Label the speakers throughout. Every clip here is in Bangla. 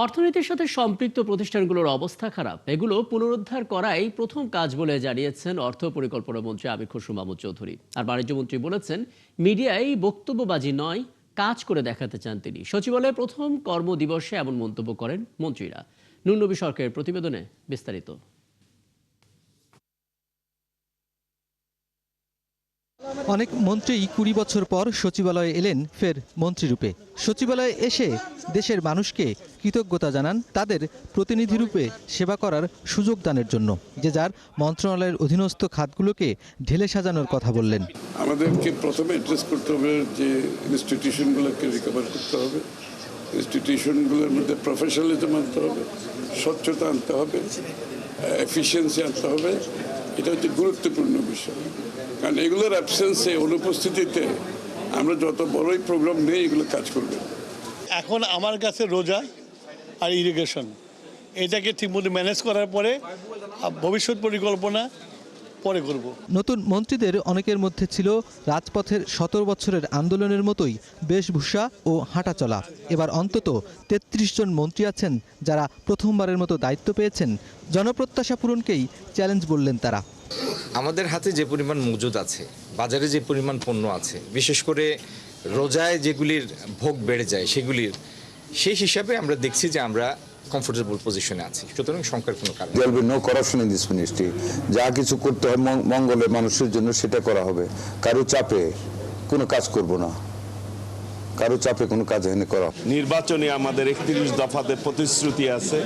Speaker 1: অর্থনীতির সাথে সম্পৃক্ত প্রতিষ্ঠানগুলোর অবস্থা খারাপ, এগুলো পুনরুদ্ধার করাই প্রথম কাজ বলে জানিয়েছেন অর্থ পরিকল্পনা মন্ত্রী আমির খসরু মাহমুদ চৌধুরী। আর বাণিজ্যমন্ত্রী বলেছেন, মিডিয়ায় বক্তব্যবাজি নয়, কাজ করে দেখাতে চান তিনি। সচিবালয়ে প্রথম কর্মদিবসে এমন মন্তব্য করেন মন্ত্রীরা। নুরনবী সরকারের প্রতিবেদনে বিস্তারিত।
Speaker 2: অনেক মন্ত্রী ২০ বছর পর সচিবালয়ে এলেন ফের মন্ত্রীরূপে। সচিবালয়ে এসে দেশের মানুষকে কৃতজ্ঞতা জানান তাদের প্রতিনিধিরূপে সেবা করার সুযোগ দানের জন্য। যে যার মন্ত্রণালয়ের অধীনস্থ খাতগুলোকে ঢেলে সাজানোর কথা বললেন।
Speaker 3: আমাদেরকে প্রথমে অ্যাড্রেস করতে হবে যে ইনস্টিটিউশনগুলোকে রিকভার করতে হবে, ইনস্টিটিউশনগুলোর মধ্যে প্রফেশনালিজম আনতে হবে, স্বচ্ছতা আনতে হবে, এফিসিয়েন্সি আনতে হবে। এটা হচ্ছে গুরুত্বপূর্ণ বিষয়, কারণ এগুলোর অ্যাবসেন্সে, অনুপস্থিতিতে আমরা যত বড়ই প্রোগ্রাম নেই এগুলো কাজ করবে।
Speaker 4: এখন আমার কাছে রোজা আর ইরিগেশন, এটাকে ঠিকমতো ম্যানেজ করার পরে ভবিষ্যৎ পরিকল্পনা পরে করব।
Speaker 2: নতুন মন্ত্রীদের অনেকের মধ্যে ছিল রাজপথের ১৭ বছরের আন্দোলনের মতোই বেশভূষা ও হাঁটা চলা। এবার অন্তত ৩৩ জন মন্ত্রী আছেন যারা প্রথমবারের মতো দায়িত্ব পেয়েছেন। জনপ্রত্যাশা পূরণকেই চ্যালেঞ্জ বললেন তারা।
Speaker 5: আমাদের হাতে যে পরিমাণ মজুদ আছে, বাজারে যে পরিমাণ পণ্য আছে, বিশেষ করে রোজায় যেগুলির ভোগ বেড়ে যায় সেগুলির, সেই হিসাবে আমরা দেখছি যে আমরা কমফোর্টেবল পজিশনে আছি। সুতরাং সংখ্যার কোনো কারণ
Speaker 6: there will be no corruption in this ministry. যা কিছু করতে হয় মঙ্গলে মানুষের জন্য সেটা করা হবে। কারো চাপে কোনো কাজ করব না, কারো চাপে কোনো কাজ এনে করা।
Speaker 7: নির্বাচনে আমাদের ৩১ দফাতে প্রতিশ্রুতি আছে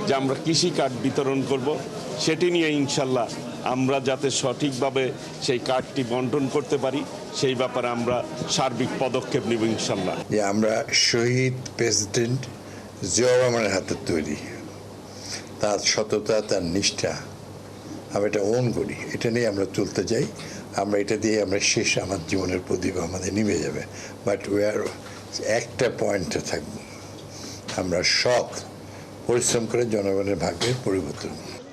Speaker 7: যে আমরা কৃষি কার্ড বিতরণ করব। সেটি নিয়ে ইনশাল্লাহ আমরা যাতে সঠিকভাবে সেই কার্ডটি বন্টন করতে পারি সেই ব্যাপারে আমরা সার্বিক পদক্ষেপ নেব ইনশাল্লাহ।
Speaker 8: যে আমরা শহীদ প্রেসিডেন্ট জিয়াউর রহমানের হাতে তৈরি, তার সততা, তার নিষ্ঠা, আমরা এটা ওন করি, এটা নিয়ে আমরা চলতে যাই। আমরা এটা দিয়ে আমরা শেষ, আমার জীবনের প্রদীপ আমাদের নিভে যাবে, বাট উই আর একটা পয়েন্টে থাকবো, আমরা সৎ পরিশ্রম করে জনগণের ভাগ্যের পরিবর্তন।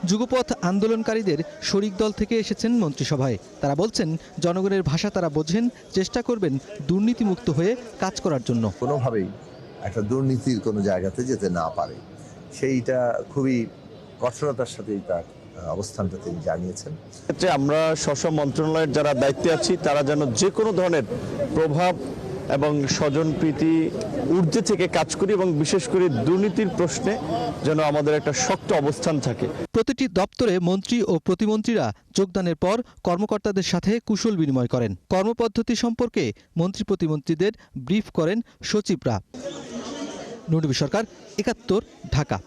Speaker 2: যুগপথ আন্দোলনকারীদের শরিক দল থেকে এসেছেন মন্ত্রিসভায়। তারা বলছেন, জনগণের ভাষা তারা বোঝেন, চেষ্টা করবেন দুর্নীতিমুক্ত হয়ে কাজ করার জন্য।
Speaker 9: কোনোভাবেই একটা দুর্নীতির কোনো জায়গাতে যেতে না পারে, সেইটা খুবই কঠোরতার সাথেই তার অবস্থানটা তিনি জানিয়েছেন।
Speaker 10: ক্ষেত্রে আমরা স্ব মন্ত্রণালয়ের যারা দায়িত্বে আছি তারা যেন যে কোনো ধরনের প্রভাব এবং স্বজনপ্রীতি ঊর্ধ্বে থেকে কাজ করি, এবং বিশেষ করে দুর্নীতির প্রশ্নে যেন আমাদের একটা শক্ত অবস্থান থাকে।
Speaker 2: প্রতিটি দপ্তরে মন্ত্রী ও প্রতিমন্ত্রীরা যোগদানের পর কর্মকর্তাদের সাথে কুশল বিনিময় করেন। কর্মপদ্ধতি সম্পর্কে মন্ত্রী প্রতিমন্ত্রীদের ব্রিফ করেন সচিবরা। নুরনবী সরকার, ৭১, ঢাকা।